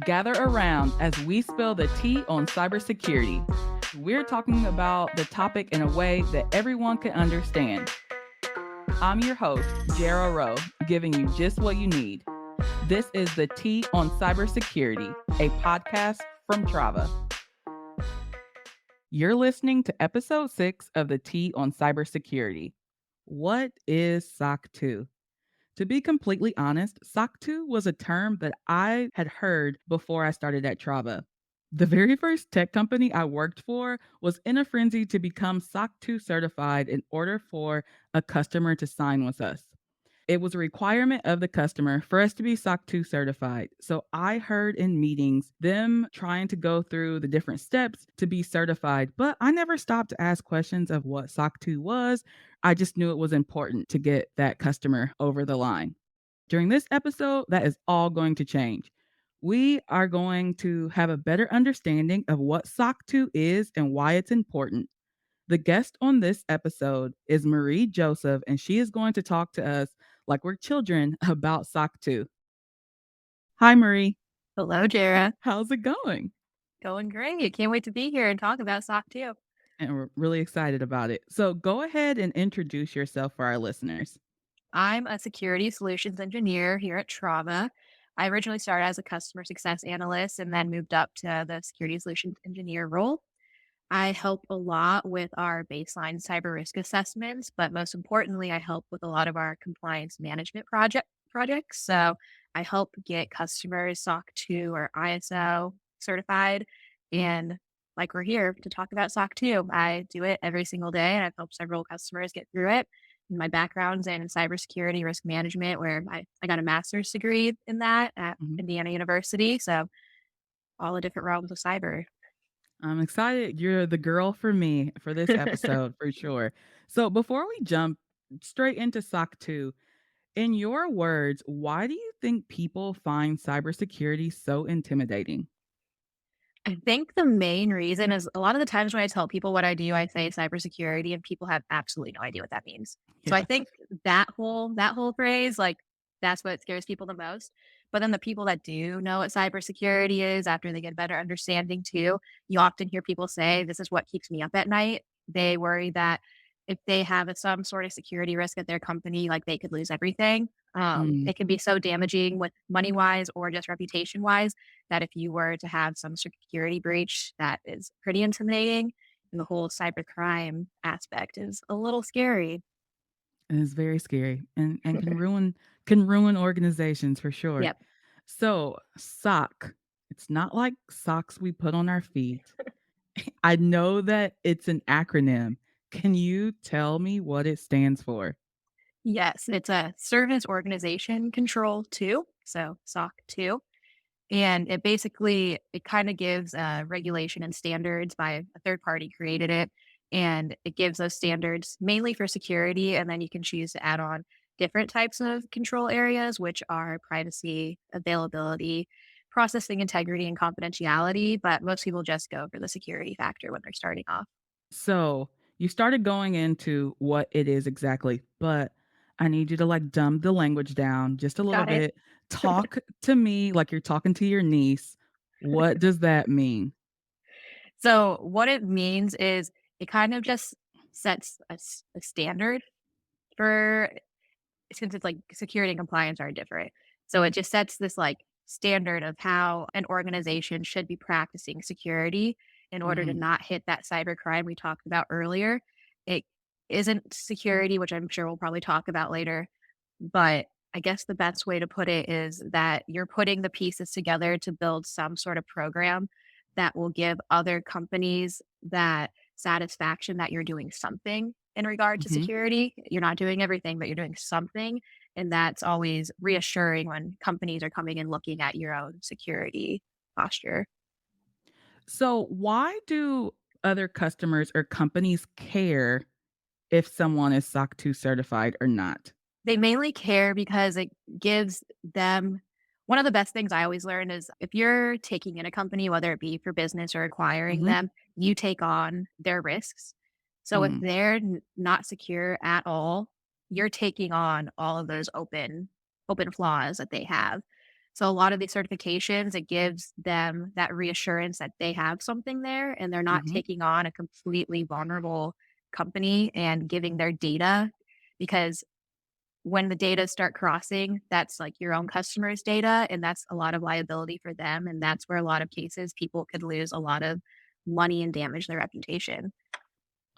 Gather around as we spill the tea on cybersecurity. We're talking about the topic in a way that everyone can understand. I'm your host, Jera Rowe, giving you just what you need. This is the Tea on Cybersecurity, a podcast from Trava. You're listening to episode 6 of the Tea on Cybersecurity. What is SOC 2? To be completely honest, SOC 2 was a term that I had heard before I started at Trava. The very first tech company I worked for was in a frenzy to become SOC 2 certified in order for a customer to sign with us. It was a requirement of the customer for us to be SOC 2 certified. So I heard in meetings them trying to go through the different steps to be certified, but I never stopped to ask questions of what SOC 2 was. I just knew it was important to get that customer over the line. During this episode, that is all going to change. We are going to have a better understanding of what SOC 2 is and why it's important. The guest on this episode is Marie Joseph, and she is going to talk to us like we're children about SOC 2. Hi, Marie. Hello, Jara. How's it going? Going great. Can't wait to be here and talk about SOC 2. And we're really excited about it. So go ahead and introduce yourself for our listeners. I'm a security solutions engineer here at Trava. I originally started as a customer success analyst and then moved up to the security solutions engineer role. I help a lot with our baseline cyber risk assessments, but most importantly, I help with a lot of our compliance management projects. So I help get customers SOC 2 or ISO certified. And like we're here to talk about SOC 2, I do it every single day and I've helped several customers get through it. My background's in cybersecurity risk management, where I got a master's degree in that at Mhm. Indiana University. So all the different realms of cyber. I'm excited. You're the girl for me for this episode for sure. So before we jump straight into SOC 2, in your words, why do you think people find cybersecurity so intimidating? I think the main reason is a lot of the times when I tell people what I do, I say cybersecurity and people have absolutely no idea what that means. So I Yeah. think that whole phrase, like that's what scares people the most. But then the people that do know what cybersecurity is after they get a better understanding too, you often hear people say, this is what keeps me up at night. They worry that if they have some sort of security risk at their company, like they could lose everything. Mm, It can be so damaging with money wise or just reputation wise that if you were to have some security breach, that is pretty intimidating. And the whole cybercrime aspect is a little scary. it is very scary and can ruin organizations for sure. Yep. So, sock. It's not like socks we put on our feet. I know that it's an acronym. Can you tell me what it stands for? Yes, it's a service organization control 2. So SOC 2. And it kind of gives regulation and standards by a third party created it. And it gives those standards mainly for security. And then you can choose to add on different types of control areas, which are privacy, availability, processing integrity, and confidentiality. But most people just go for the security factor when they're starting off. So, you started going into what it is exactly, but I need you to like dumb the language down just a little Got it. bit. Talk to me like you're talking to your niece. What does that mean? So, what it means is it kind of just sets a standard for, since it's like security and compliance are different. So it just sets this like standard of how an organization should be practicing security in order to Mhm. not hit that cyber crime we talked about earlier. It isn't security, which I'm sure we'll probably talk about later, but I guess the best way to put it is that you're putting the pieces together to build some sort of program that will give other companies that satisfaction that you're doing something in regard to Mhm. security. You're not doing everything, but you're doing something. And that's always reassuring when companies are coming and looking at your own security posture. So, why do other customers or companies care if someone is SOC 2 certified or not? They mainly care because it gives them, one of the best things I always learn is if you're taking in a company, whether it be for business or acquiring Mhm. them, you take on their risks. So if Mm. they're not secure at all, you're taking on all of those open flaws that they have. So a lot of these certifications, it gives them that reassurance that they have something there and they're not Mhm. taking on a completely vulnerable company and giving their data, because when the data start crossing, that's like your own customers' data, and that's a lot of liability for them. And that's where a lot of cases people could lose a lot of money and damage their reputation.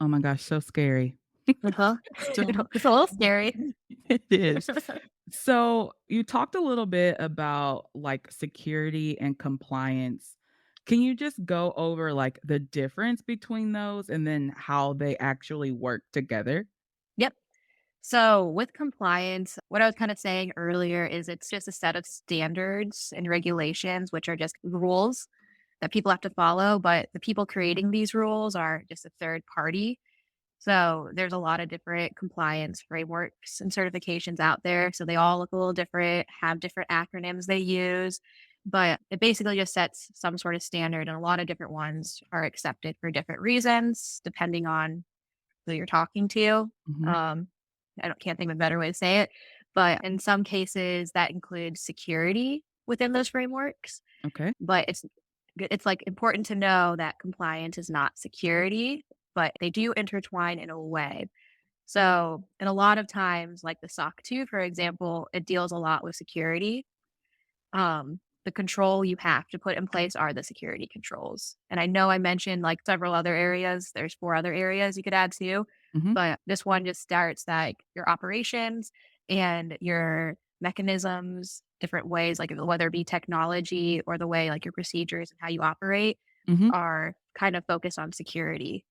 Oh my gosh, so scary. Uh-huh. So It's a little scary. it is. So you talked a little bit about like security and compliance. Can you just go over like the difference between those and then how they actually work together? Yep. So, with compliance, what I was kind of saying earlier is it's just a set of standards and regulations, which are just rules that people have to follow. But the people creating these rules are just a third party. So, there's a lot of different compliance frameworks and certifications out there. So, they all look a little different, have different acronyms they use. But it basically just sets some sort of standard, and a lot of different ones are accepted for different reasons, depending on who you're talking to. Mhm. Um, can't think of a better way to say it, but in some cases that includes security within those frameworks. Okay. But it's like important to know that compliance is not security, but they do intertwine in a way. So, and a lot of times, like the SOC 2, for example, it deals a lot with security. The control you have to put in place are the security controls. And I know I mentioned like several other areas. There's 4 other areas you could add to, Mhm. but this one just starts like your operations and your mechanisms, different ways, like whether it be technology or the way like your procedures and how you operate Mhm. are kind of focused on security.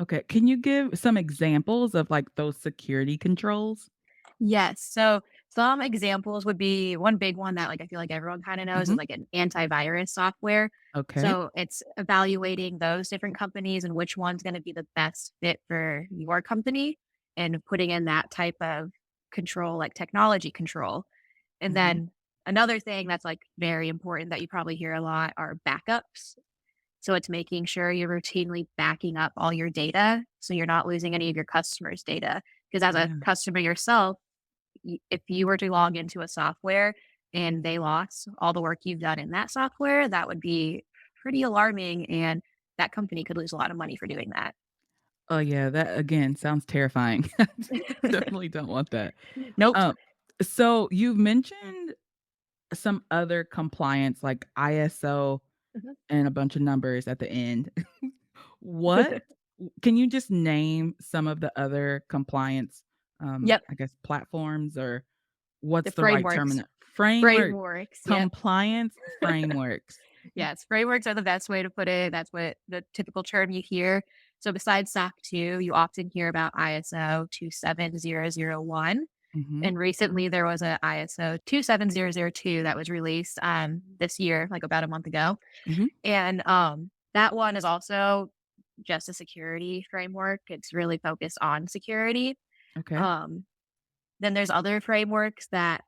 Okay. Can you give some examples of like those security controls? Yes. So some examples would be one big one that like I feel like everyone kind of knows is Mhm. like an antivirus software. Okay. So it's evaluating those different companies and which one's going to be the best fit for your company and putting in that type of control, like technology control. And Mhm. then another thing that's like very important that you probably hear a lot are backups. So it's making sure you're routinely backing up all your data so you're not losing any of your customers' data. Because as a Yeah. customer yourself, if you were to log into a software and they lost all the work you've done in that software, that would be pretty alarming, and that company could lose a lot of money for doing that. Oh, yeah, that again sounds terrifying. Definitely don't want that. Nope. Um, so you've mentioned some other compliance like ISO Mhm. and a bunch of numbers at the end. What can you just name some of the other compliance, Yep. I guess, platforms or The what's the right frameworks. term? Framework, Frameworks. Yep. compliance frameworks. Yes. Frameworks are the best way to put it. That's what the typical term you hear. So besides SOC 2, you often hear about ISO 27001. Mhm, And recently there was a ISO 27002 that was released this year, like about a month ago. mhm, And that one is also just a security framework. It's really focused on security. okay, Um, then there's other frameworks that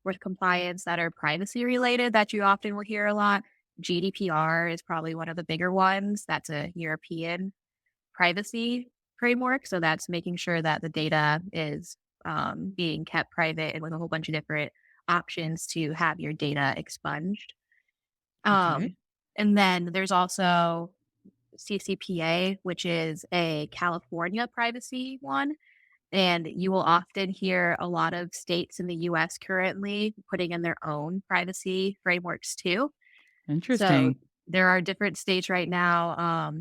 with compliance that are privacy related that you often will hear a lot. GDPR is probably one of the bigger ones. That's a European privacy framework. So that's making sure that the data is being kept private and with a whole bunch of different options to have your data expunged. okay, Um, and then there's also CCPA, which is a California privacy one. And you will often hear a lot of states in the US currently putting in their own privacy frameworks too. So interesting. there are different states right now, I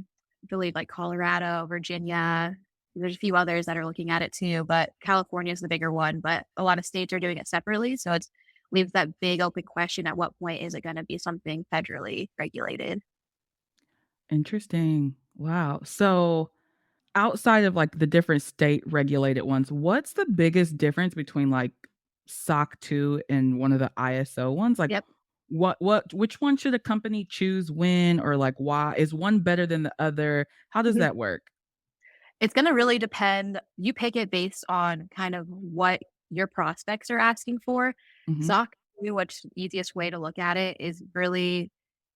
believe like Colorado, Virginia. There's a few others that are looking at it too, but California is the bigger one. But a lot of states are doing it separately. So it's leaves that big open question at what point is it going to be something federally regulated? Interesting. Wow. So, outside of, like, the different state regulated ones, what's the biggest difference between, like, SOC 2 and one of the ISO ones? Like, Yep. which one should a company choose when or, like, why? Is one better than the other? How does Mhm. that work? It's going to really depend. You pick it based on kind of what your prospects are asking for. Mhm. SOC 2, which the easiest way to look at it is really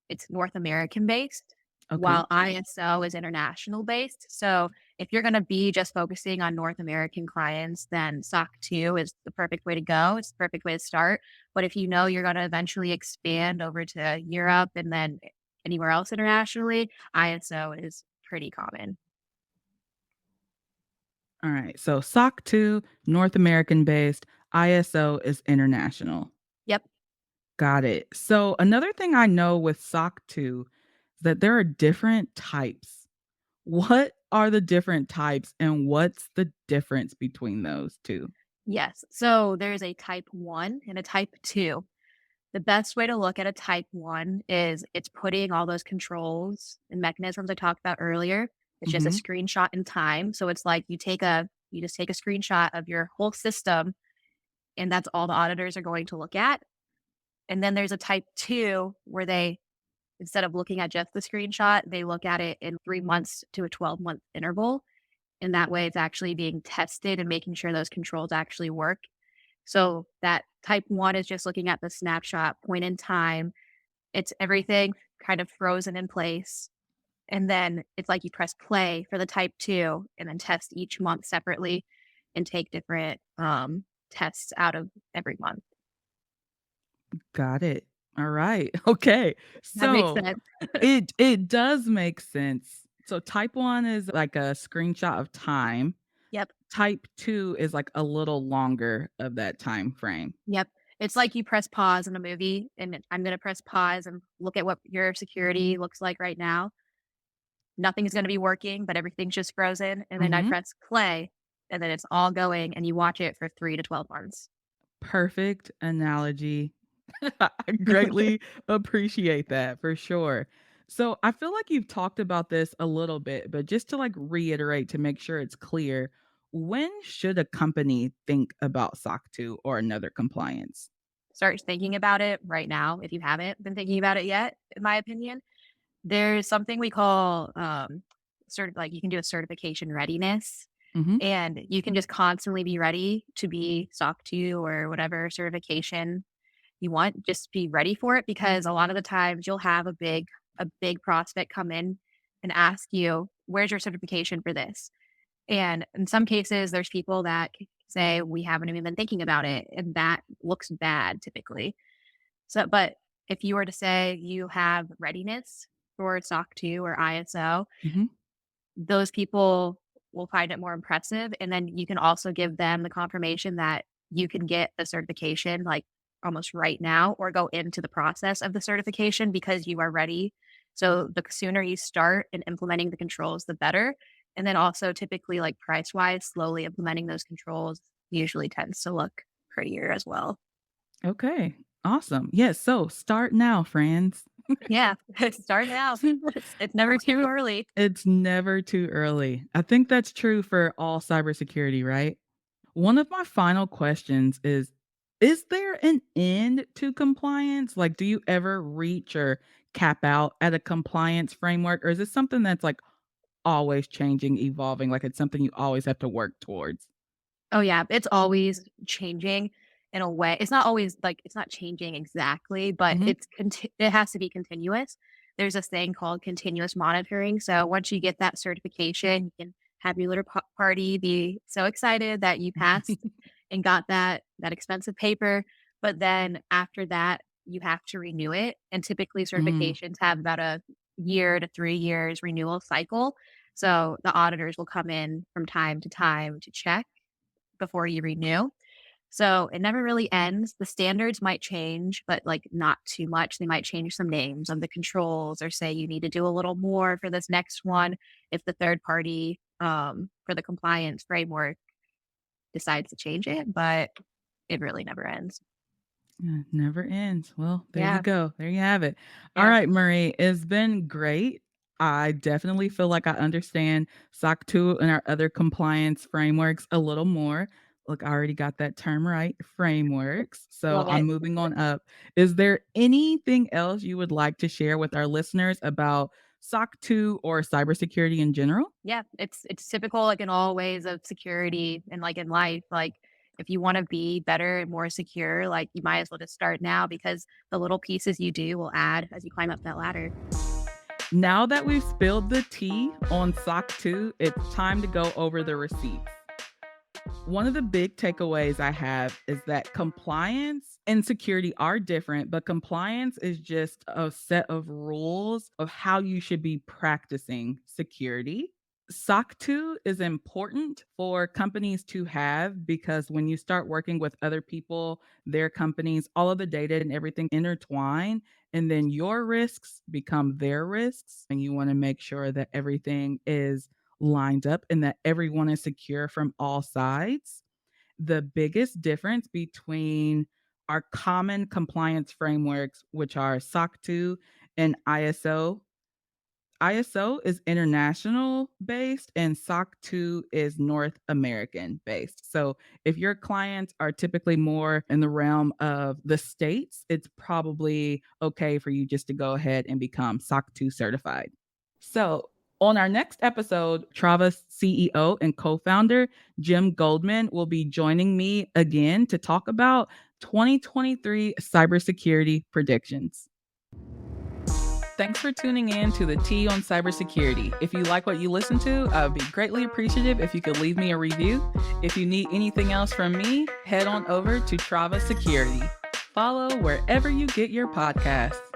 it's North American based. Okay. while ISO is international based. So if you're going to be just focusing on North American clients, then SOC 2 is the perfect way to go. It's the perfect way to start. But if you know you're going to eventually expand over to Europe and then anywhere else internationally, ISO is pretty common. All right. So SOC 2, North American based, ISO is international. Yep. Got it. So another thing I know with SOC 2 is that there are different types. What are the different types and what's the difference between those 2? Yes. So there's a type 1 and a type 2. The best way to look at a type 1 is it's putting all those controls and mechanisms I talked about earlier. It's just a Mhm. screenshot in time. So it's like you just take a screenshot of your whole system and that's all the auditors are going to look at. And then there's a type 2 where they instead of looking at just the screenshot, they look at it in 3 months to a 12-month interval. And that way it's actually being tested and making sure those controls actually work. So that type 1 is just looking at the snapshot point in time. It's everything kind of frozen in place, and then it's like you press play for the type 2 and then test each month separately and take different, tests out of every month. Got it. All right. Okay. That makes So sense. it does make sense. So type 1 is like a screenshot of time. Yep, Type 2 is like a little longer of that time frame. yep. It's like you press pause in a movie, and I'm gonna press pause and look at what your security looks like right now. Nothing's gonna be working, but everything's just frozen, and then I Mhm. press play, and then it's all going, and you watch it for 3 to 12 months. Perfect analogy. I greatly appreciate that for sure. So I feel like you've talked about this a little bit, but just to like reiterate to make sure it's clear, when should a company think about SOC 2 or another compliance? Start thinking about it right now if you haven't been thinking about it yet, in my opinion. There's something we call, sort of like you can do a certification readiness, Mhm. and you can just constantly be ready to be SOC 2 or whatever certification you want. Just be ready for it because a lot of the times you'll have a big prospect come in and ask you, "Where's your certification for this?" And in some cases, there's people that say, "We haven't even been thinking about it," and that looks bad typically. So, but if you were to say you have readiness for SOC 2 or ISO, Mhm. those people will find it more impressive. And then you can also give them the confirmation that you can get the certification like almost right now or go into the process of the certification because you are ready. So the sooner you start in implementing the controls, the better. And then also typically like price wise, slowly implementing those controls usually tends to look prettier as well. Okay. Awesome. Yes, so start now, friends. Yeah, start now. It's never too early. It's never too early. I think that's true for all cybersecurity, right? One of my final questions is there an end to compliance? Like, do you ever reach or cap out at a compliance framework? Or is this something that's like always changing, evolving? Like it's something you always have to work towards? Oh, yeah, it's always changing in a way. It's not always like it's not changing exactly, but Mhm. it has to be continuous. There's this thing called continuous monitoring. So once you get that certification, you can have your little party, be so excited that you passed and got that expensive paper. But then after that, you have to renew it. And typically Mm, certifications have about a year to 3 years renewal cycle. So the auditors will come in from time to time to check before you renew. So it never really ends. The standards might change, but like not too much. They might change some names of the controls or say you need to do a little more for this next one if the third party for the compliance framework decides to change it, but it really never ends. yeah, never ends. Well, there you Yeah. go. There you have it. All Yeah. right, Marie, it's been great. I definitely feel like I understand SOC 2 and our other compliance frameworks a little more. Look, I already got that term right, frameworks. So Love I'm it. moving on up. Is there anything else you would like to share with our listeners about SOC 2 or cybersecurity in general? Yeah, it's typical like in all ways of security and like in life. Like if you want to be better and more secure, like you might as well just start now because the little pieces you do will add as you climb up that ladder. Now that we've spilled the tea on SOC 2, it's time to go over the receipts. One of the big takeaways I have is that compliance and security are different, but compliance is just a set of rules of how you should be practicing security. SOC 2 is important for companies to have because when you start working with other people, their companies, all of the data and everything intertwine, and then your risks become their risks. And you want to make sure that everything is lined up and that everyone is secure from all sides. The biggest difference between our common compliance frameworks, which are SOC 2 and ISO is international based and SOC 2 is North American based. So if your clients are typically more in the realm of the States, it's probably okay for you just to go ahead and become SOC 2 certified. So on our next episode, Trava's CEO and co founder, Jim Goldman, will be joining me again to talk about 2023 cybersecurity predictions. Thanks for tuning in to the Tea on Cybersecurity. If you like what you listen to, I would be greatly appreciative if you could leave me a review. If you need anything else from me, head on over to Trava Security. Follow wherever you get your podcasts.